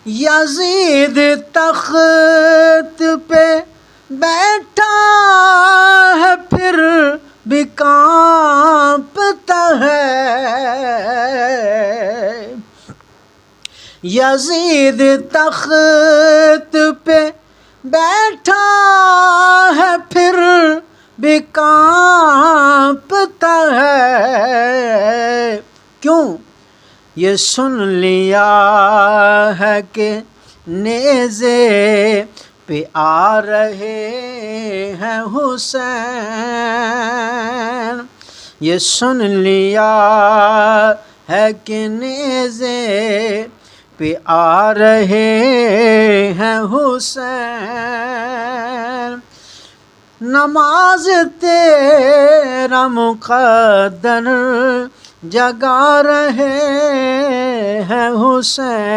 یزید تخت پہ بیٹھا ہے پھر بھی کانپتا ہے، یزید تخت پہ بیٹھا ہے پھر بھی کانپتا ہے، کیوں؟ یہ سن لیا ہے کہ نیزے پہ آ رہے ہیں حسین، یہ سن لیا ہے کہ نیزے پہ آ رہے ہیں حسین، نماز تیرا مقدر جگا رہے ہیں حسین۔